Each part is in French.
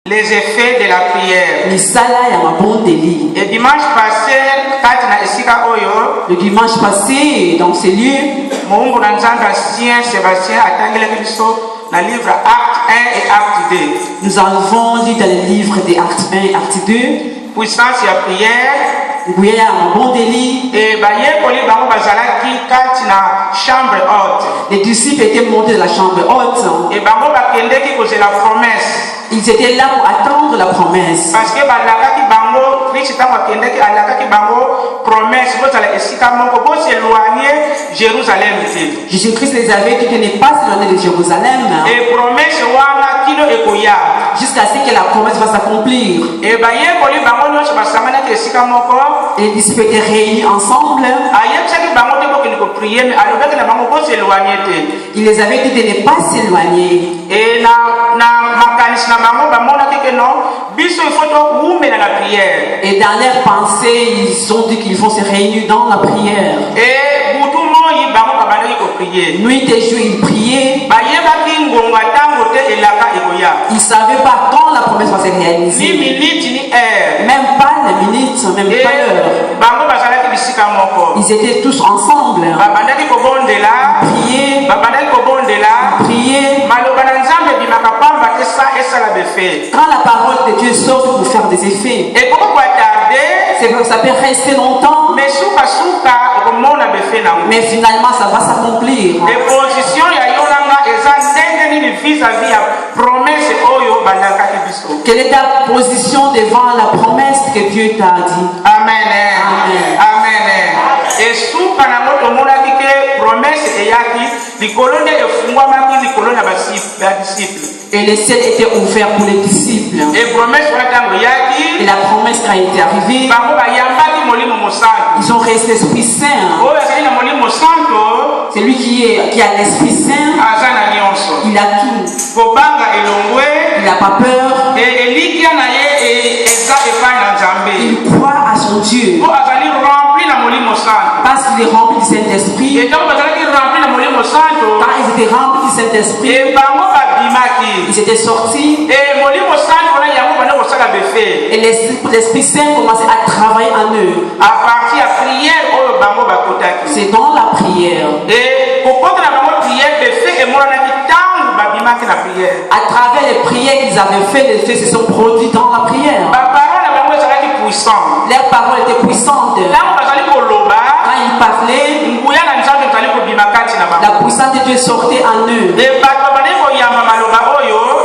Les effets de la prière. Et dimanche passé, le dimanche passé, dans ces lieux, Sébastien a livre Acte 1 et Acte 2. Nous avons lu dans les livres des Actes 1 et Acte 2. Puissance et prière. Et chambre haute. Les disciples étaient montés dans la chambre haute. Et la promesse. Ils étaient là pour attendre la promesse. Parce que Jésus-Christ les avait dit qu'il n'est pas éloigné de Jérusalem. Et promesse jusqu'à ce que la promesse va s'accomplir. Et les disciples étaient réunis ensemble. Il les avait dit de ne pas s'éloigner. Et et dans leur pensée, ils ont dit qu'ils vont se réunir dans la prière. Nuit et jour, ils priaient. Ils ne savaient pas quand la promesse va se réaliser. Ni minute, ni heure. Même pas les minutes, même pas l'heure. Ils étaient tous ensemble. Prier. Quand la parole de Dieu sort pour faire des effets, c'est que ça peut rester longtemps. Mais finalement, ça va s'accomplir. Quelle est ta position devant la promesse que Dieu t'a dit? Amen. Amen. Amen. Et sous promesse et les ciels étaient ouverts pour les disciples. Et la promesse qui a été arrivée, ils ont reçu l'Esprit Saint. C'est lui qui a l'Esprit Saint. Il a tout. Il n'a pas peur. Il croit à son Dieu. Parce qu'il est rempli du Saint-Esprit. Quand ils étaient remplis du Saint-Esprit, ils étaient sortis. Et l'Esprit Saint commençait à travailler en eux. C'est dans la prière. À travers les prières qu'ils avaient fait, les faits se sont produits dans la prière. Leurs paroles étaient puissantes. Quand ils parlaient, la puissance de Dieu sortait en eux.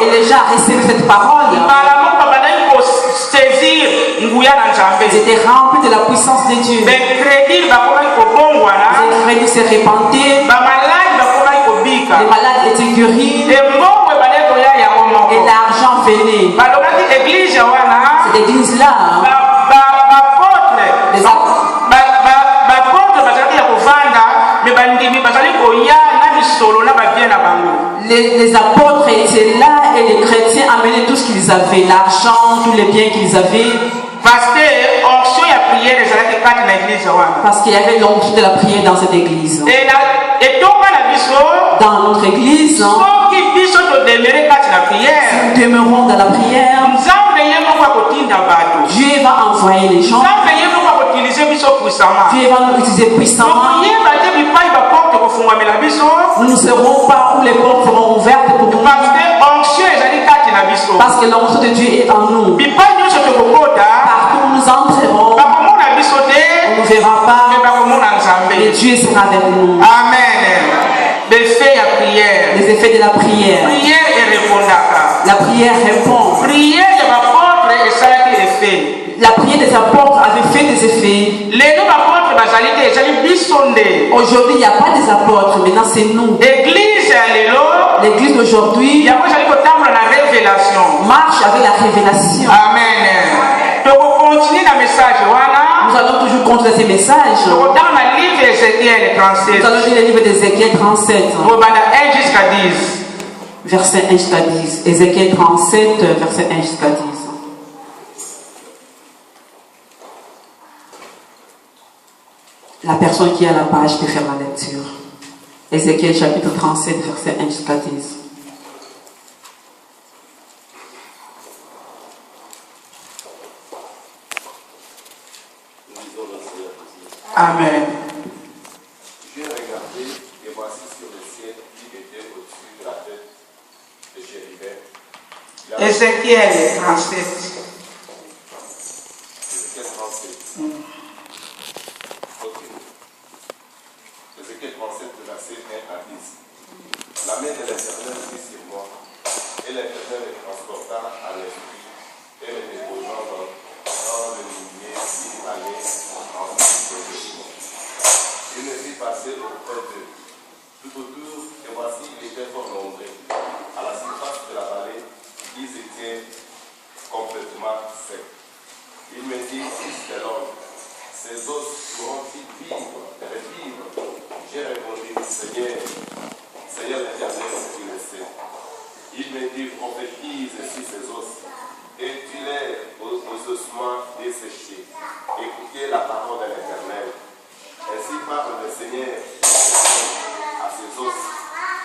Et les gens recevaient cette parole. Ils étaient remplis de la puissance de Dieu. Les crédits se répandaient. Les malades étaient guéris. Et l'argent venait. Cette église-là, les apôtres étaient là et les chrétiens amenaient tout ce qu'ils avaient, l'argent, tous les biens qu'ils avaient. Parce qu'il y avait l'onction de la prière dans cette église. Dans notre église, si nous demeurons dans la prière, Dieu va envoyer les gens. Dieu va nous utiliser puissamment. Nous ne serons pas où les portes seront ouvertes pour nous. Parce que l'onction de Dieu est en nous. Partout où nous entrerons, on ne verra pas. Mais Dieu sera avec nous. Amen. Les effets de la prière. La prière répond. La prière des apôtres avait fait des effets. Aujourd'hui, il n'y a pas des apôtres, maintenant c'est nous. L'église d'aujourd'hui marche avec la révélation. Amen. Nous allons toujours continuer ces messages. Nous allons lire le livre d'Ézéchiel 37. Verset 1 jusqu'à 10. Ézéchiel 37, verset 1 jusqu'à 10. La personne qui a la page peut faire la lecture. Ézéchiel chapitre 37, verset 1 jusqu'à 10. Amen. J'ai regardé et voici sur le ciel qui était au-dessus de la tête de Chérubin. Ézéchiel 37. Ézéchiel 37. Ok. Ézéchiel 37, verset 1 à 10. La main de l'Éternel fut sur moi, et l'Éternel me transporta à l'esprit, et me déposa dans le milieu qui allait en dessous de moi. Il me fit passer auprès d'eux, tout autour, et voici, il était fort nombreux. À la surface de la vallée, ils étaient complètement secs. Il me dit, fils de l'homme, ces os pourront-ils revivre? J'ai répondu, Seigneur l'Éternel, tu le sais. Il me dit, prophétise sur ces os, et dis-les aux ossements desséchés. Écoutez la parole de l'Éternel. Ainsi parle le Seigneur à ces os.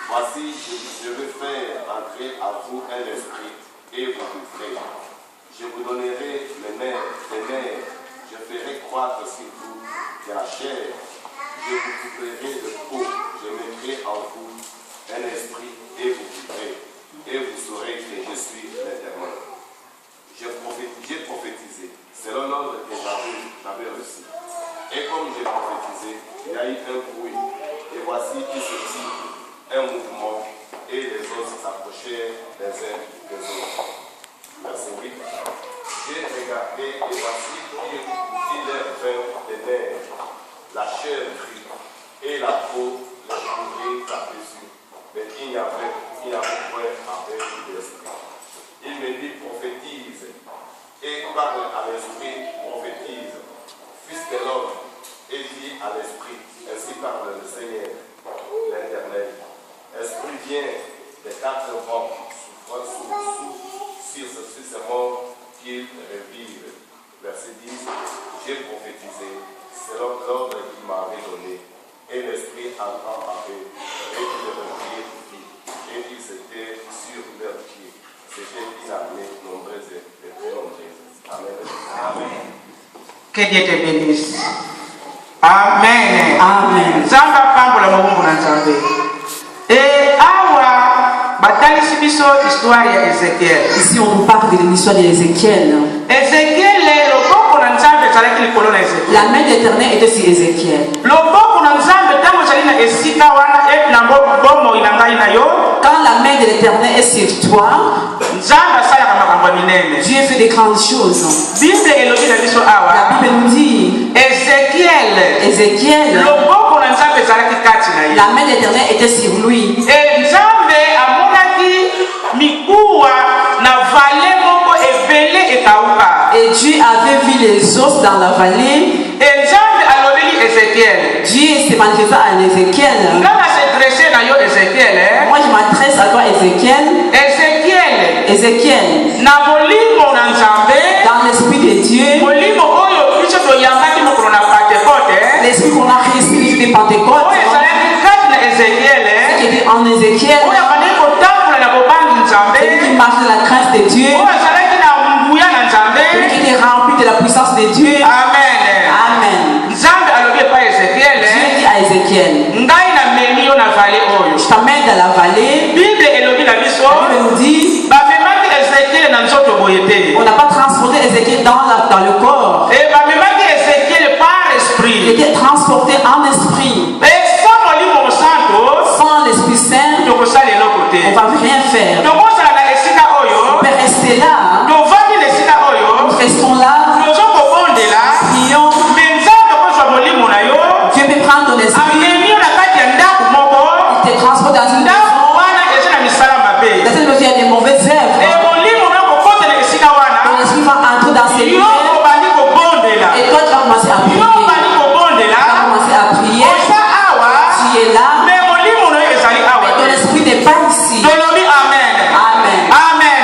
Voici, je veux faire entrer à vous un esprit, et vous vivrez. Je vous donnerai les nerfs, je ferai croître sur vous de la chair, je vous couperai de peau, je mettrai en vous un esprit, et vous vivrez, et vous saurez que je suis l'Éternel. J'ai prophétisé, selon l'ordre que j'avais reçu. Et comme j'ai prophétisé, il y a eu un bruit, et voici qu'il se dit un mouvement, et les os s'approchèrent les uns des autres. Verset 8. J'ai regardé et voici qu'il leur vint des nerfs, la chair crue, et la peau les couvrit par-dessus. Mais il n'y avait point avec l'esprit. Il me dit, prophétise, et parle à l'esprit, prophétise, fils de l'homme, et dit à l'esprit, ainsi parle le Seigneur, l'Éternel. Esprit vient des quatre vents, sur ce mort qu'ils revivent. Verset 10, j'ai prophétisé selon l'ordre qu'il m'avait donné, et l'esprit entend parler, et ils revirent vie, et ils étaient sur leurs pieds. C'était une armée nombreuse et très nombreuse. Amen. Amen. Que Dieu te bénisse. Amen. Amen. Zamba pambola mabumbu na nzambe. Awa batalisi biso histoire ya Ézéchiel. Ici on nous parle de l'histoire d'Ézéchiel. Ézéchiel loboko na nzambe ezalaki likolo na Ézéchiel. La main d'Éternel était sur Ézéchiel. Loboko na nzambe ntango ezali na esika wana nango bomoi na ngai na yo. Quand la main de l'Éternel est sur toi, nzambe asalaka makambo ya minene. Dieu fait des grandes choses. Bible elobi na biso awa. La Bible nous dit Ézéchiel, loboko na nzambe ezalaki kati na ye. la main de l'Éternel était sur lui. Nzambe amonaki mikuwa na vale moko ebele ekauka. Et Dieu avait vu les os dans la vallée. Et Nzambe alobeli Ézéchiel. Dieu s'est manifesté à Ézéchiel. Ngana se dresser na yo Ézéchiel. Moi je m'adresse à toi Ézéchiel. Ézéchiel. Na molimo na Nzambe. Dans l'esprit de Dieu. Molimo oyo biso to yambaki mokolo na Pentecôte. L'esprit qu'on a reçu le jour de Pentecôte. Oyo ezalaki kati na Ézéchiel. Ce qui était en Ézéchiel. Oyo abandi kotambola na bobangi Nzambe. Celui qui marche dans la crainte de Dieu. Oyo ezalaki na nguya na Nzambe. Celui qui était rempli de la puissance de Dieu. Amen. Amen. Nzambe alobi pa Ézéchiel. Dieu dit à Ézéchiel. Ngai na memi yo na vallée oyo. Je t'emmène dans la vallée. Bible elobi na biso. La Bible nous dit. Bamemaki Ézéchiel na nzoto boye te. On n'a pas transporté Ézéchiel dans le corps. Et bamemaki Ézéchiel par esprit. Il était transporté en esprit. Et sans molimo santo. Sans l'Esprit Saint. Tokosala eloko te. On va rien faire. Tokosala na esika oyo. On peut rester là. Tovandi na esika oyo. Nous restons là. Tozokobondela. Prions. Mais nzambe kozwa molimo na yo. Dieu peut prendre ton esprit. Amemi yo na kati ya ndako moko. Il te transporte dans une maison. Ndako wana eza na misala mabe. Dans cette maison, il y a des mauvaises œuvres. Et molimo na kokotela esika wana. Ton esprit va entrer dans ces Yo lieux. obandi kobondela. Et toi, tu vas commencer à prier. Yo obandi Tu vas kobondela. commencer à prier. Oza awa. Tu es là. Mais molimo na yo ezali awa. Mais ton esprit n'est pas ici. Tolobi amen. Amen. Amen.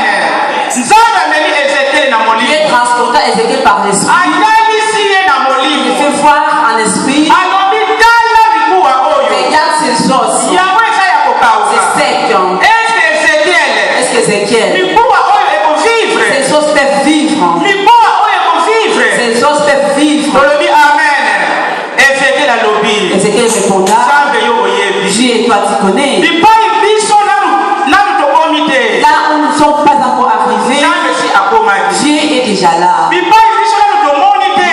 Nzambe ameli Ézéchiel na Dieu molimo. transporta Ézéchiel par l'esprit. Atalisi ye na Il molimo. fait voir en esprit. Alobi tala mikuwa oyo. Regarde ses os. Yango eza ya kokauka. C'est sec. Est-ce que Ézéchiel, mikuwa oyo ekovivre. ces os peuvent vivre? Mikuwa oyo ekovivre. Ces os peuvent vivre. Tolobi amen. Dieu est déjà là.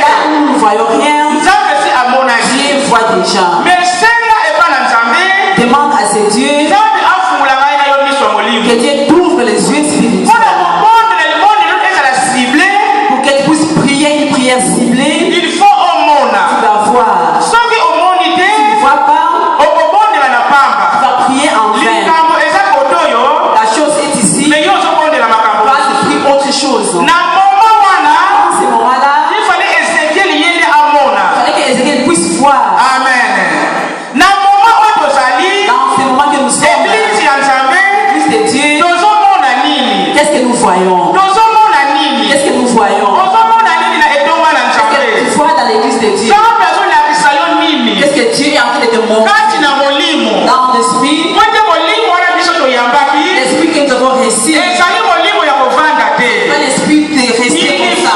Là où nous ne voyons rien, Dieu voit déjà. Demande à ces dieux que Dieu t'ouvre les yeux spirituels pour que tu puisses prier une prière ciblée. Tu vas voir. Si tu ne vois pas, tu vas prier en vain. La chose est ici. Tu vas prier autre chose. Dans ce moment-là, il fallait que Ézéchiel puisse voir. Amen. Dans ce moment que nous sommes, l'Église de Dieu, qu'est-ce que nous voyons? Qu'est-ce que nous voyons? Qu'est-ce que tu vois dans l'Église de Dieu? Qu'est-ce que Dieu est en train de te montrer? Dans l'esprit, l'esprit que nous avons reçu, pas l'esprit de rester comme ça.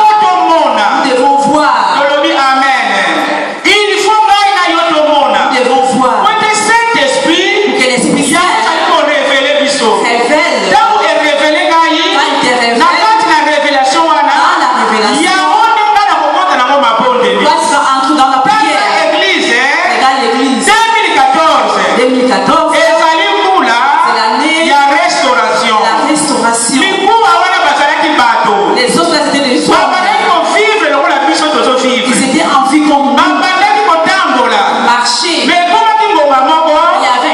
Nous devons voir. Nous devons voir. Pour que l'esprit révèle. Quand il te révèle, dans la révélation, toi tu vas entrer dans la prière. Regarde l'église. 2014, c'est l'année de la restauration. Les autres là c'était des hommes. Ils étaient en vie comme nous. Marcher. Il y avait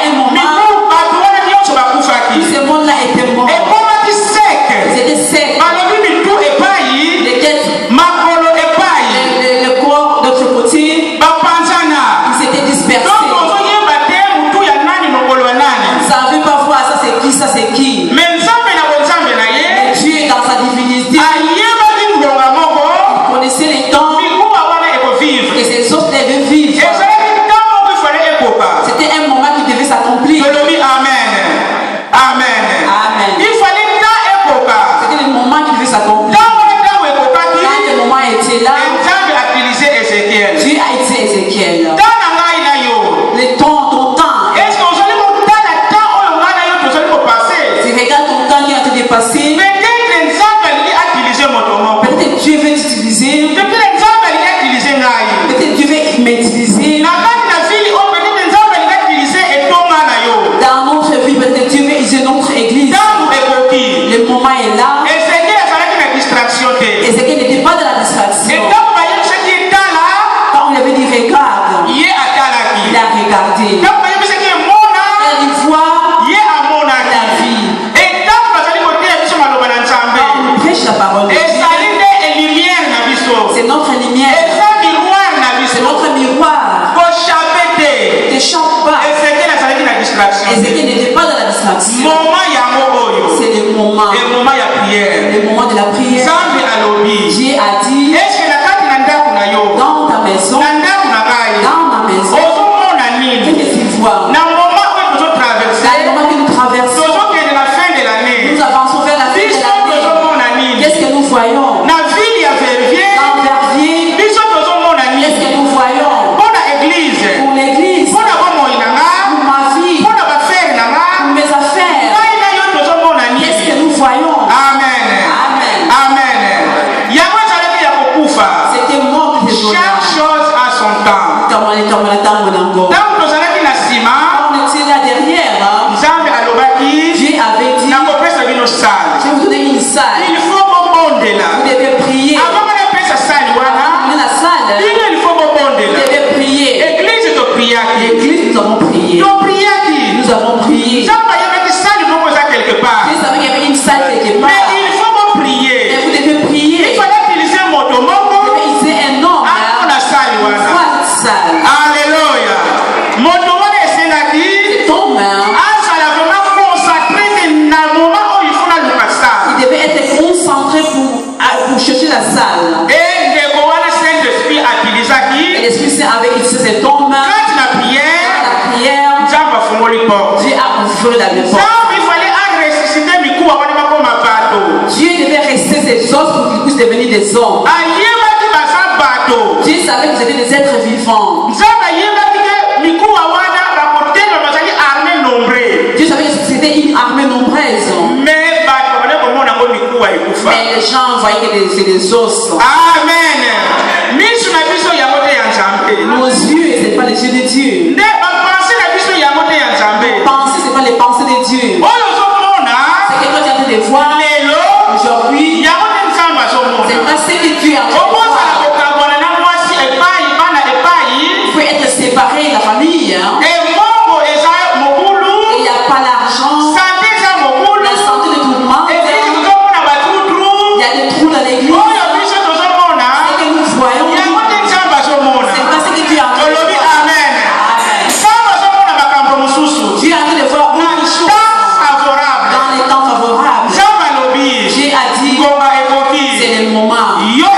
un moment où ce monde-là était mort. Ils étaient secs. Le corps de l'autre côté, ils étaient dispersés. Vous ne savez pas voir ça c'est qui, ça c'est qui. Mais Dieu dans sa divinité, il connaissait les temps que ces autres devaient vivre. C'était un moment qui devait s'accomplir. Amen. Amen. Amen. Il fallait C'était le moment qui devait s'accomplir. Quand le moment était là, Dieu a dit Ézéchiel. Le temps, ton temps. Est-ce que vous allez Tu regardes ton temps qui est en train de passer. Peut-être Dieu veut t'utiliser. Peut-être Dieu veut m'utiliser. Dans notre vie, peut-être Dieu veut utiliser notre église. Le moment est là. Ézéchiel n'était pas dans la distraction. Quand on lui avait dit regarde, il a regardé. Il a dit vois la vie. Quand on prêche la parole de Dieu, c'est notre lumière. C'est notre miroir. Ne chante pas. Ézéchiel n'était pas dans la distraction. C'est le moment. Le moment de la prière. Dieu a dit dans ta maison, dans ma maison, qu'est-ce que tu vois? Dans le moment que nous traversons, nous avançons vers la fin de l'année. Qu'est-ce que nous voyons? Dans Verviers, qu'est-ce que nous voyons? Pour l'église, pour ma vie, pour mes affaires, qu'est-ce que nous voyons? Amen. Amen. C'était mort de chaque chose a son temps. Quand on était là derrière, Dieu avait dit, je vais vous donner une salle. Il faut Vous devez prier. avant la salle, La salle, vous devez prier. L'église, nous avons prié. Nous avons prié. Vous savez qu'il y avait une salle quelque part. Mais il faut prier. Et vous devez prier. Il fallait utiliser un mot. Vous devez utiliser un nom. Salle. Alléluia. C'est ton main. Il devait être concentré pour chercher la salle. Et l'Esprit Saint avait utilisé ton main. La prière, Dieu a ouvert la porte. Dieu devait rester ses os pour qu'ils puissent devenir des hommes. Dieu savait que vous étiez des êtres vivants. Dieu savait que c'était une armée nombreuse. Mais les gens voyaient que c'est des os. Amen. Nos yeux, ce n'est pas les yeux de Dieu. Penser, ce n'est pas les pensées de Dieu. C'est que toi tu es en train de voir aujourd'hui. C'est pas ce que Dieu a fait. Il faut être séparé de la famille. Et il n'y a pas l'argent. La santé de tout le monde. Il y a des trous dans l'église. C'est que nous voyons. C'est pas ce que Dieu a fait. Dieu est en train de voir beaucoup de choses dans les temps favorables. Dieu a dit c'est le moment. Toi,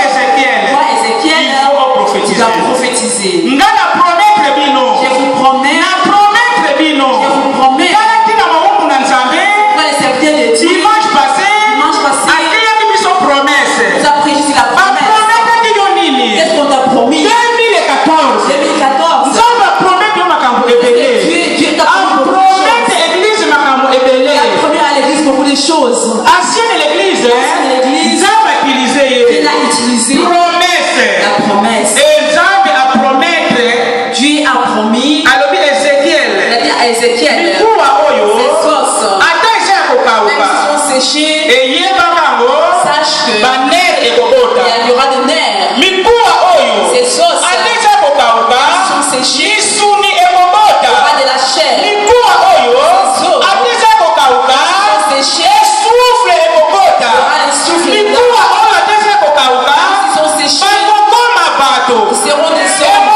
Ézéchiel, tu dois prophétiser. Je vous promets. Toi, les serviteurs de Dieu, dimanche passé, vous avez prêché sur la promesse. Qu'est-ce qu'on t'a promis? 2014. Dieu t'a promis à l'église beaucoup de choses. Ancienne l'église, Dieu l'a utilisé. La promesse. Dieu a promis. Il a dit à Ézéchiel, ces os, même s'ils sont séchés, sache que il y aura des nerfs. Ces os, sont séchés, il y aura de la chair. Ces os, sont séchés, il y aura des souffles. Ils sont séchés, ils seront des hommes.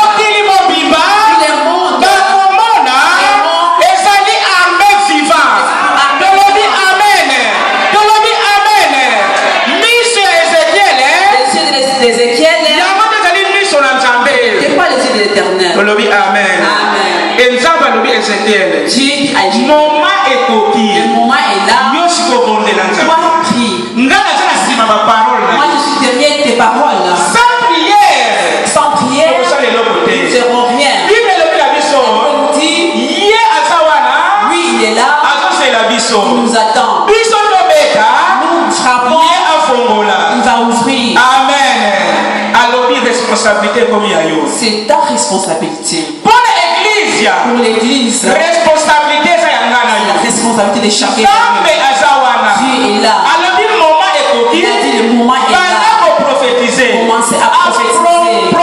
Le moment est là. Toi, prie. Moi, je suis derrière tes paroles. Sans prière, nous ne ferons rien. On dit, lui, il est là. Il nous attend. Nous frappons. Il va ouvrir. Amen. Responsabilité comme c'est ta responsabilité. Pour l'église, responsabilité c'est la responsabilité de chacun. Dieu est là. Il a dit le moment est là. Commencez à prophétiser. La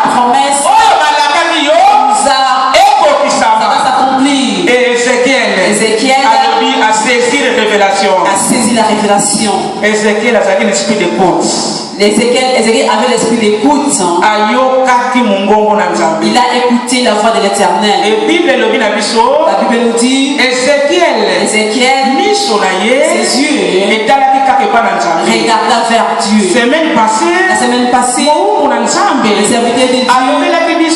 promesse va s'accomplir. Ézéchiel a saisi la révélation. Ézéchiel a un esprit d'écoute. Ézéchiel avait l'esprit d'écoute. Il a écouté la voix de l'Éternel. La Bible nous dit Ézéchiel, ses yeux regarda vers Dieu. La semaine passée, le serviteur de Dieu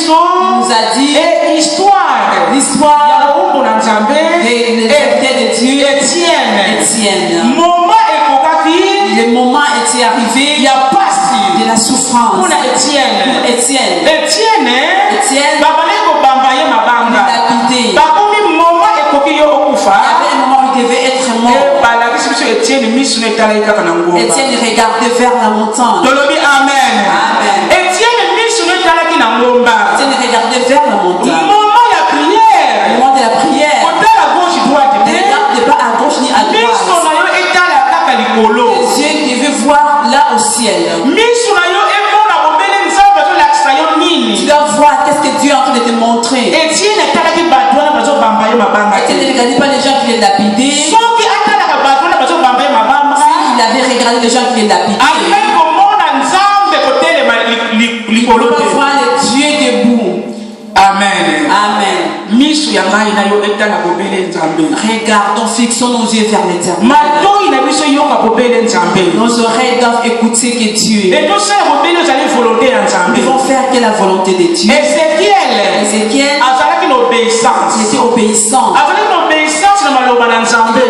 nous a dit l'histoire de Dieu, Étienne. Le moment était arrivé de la souffrance pour Étienne. Il l'a quitté. Il y avait un moment où il devait être mort. Étienne regardait vers la montagne. Amen. Étienne regardait vers la montagne. Le moment de la prière. Ne regarde pas à gauche ni à droite. Les yeux devaient voir là au ciel. Tu dois voir qu'est-ce que Dieu est en train de te montrer. Étienne ne regardait pas les gens qui les lapidaient. S'il avait regardé les gens qui les lapidaient, il ne peut pas voir les dieux debout. Amen. Amen. Regardons, fixons nos yeux vers l'Éternel. Nos oreilles doivent écouter que Dieu. Nous devons faire que la volonté de Dieu. Ézéchiel était obéissant. Il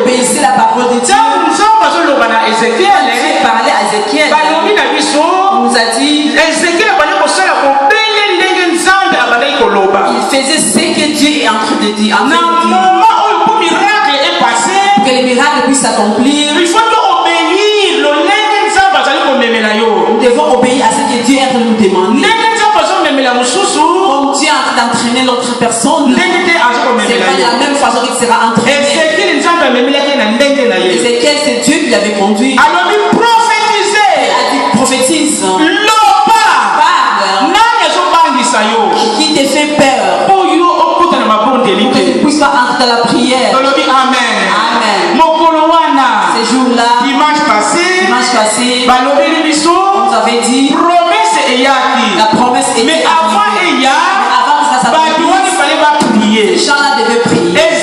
obéissait la parole de Dieu. Dieu parlait à Ézéchiel. On nous a dit il faisait ce que Dieu est en train de dire. Que les miracles puissent s'accomplir. Il faut obéir sera entraîné. Ézéchiel, c'est Dieu qui l'avait conduit. Alors, il prophétisait. Il a dit prophétise. Parle. Qui te fait peur. Pour que tu ne puisses pas entrer dans la prière. Amen. Amen. Ces jours-là, dimanche passé, on nous avait dit la promesse était mais avant, il y a ces gens-là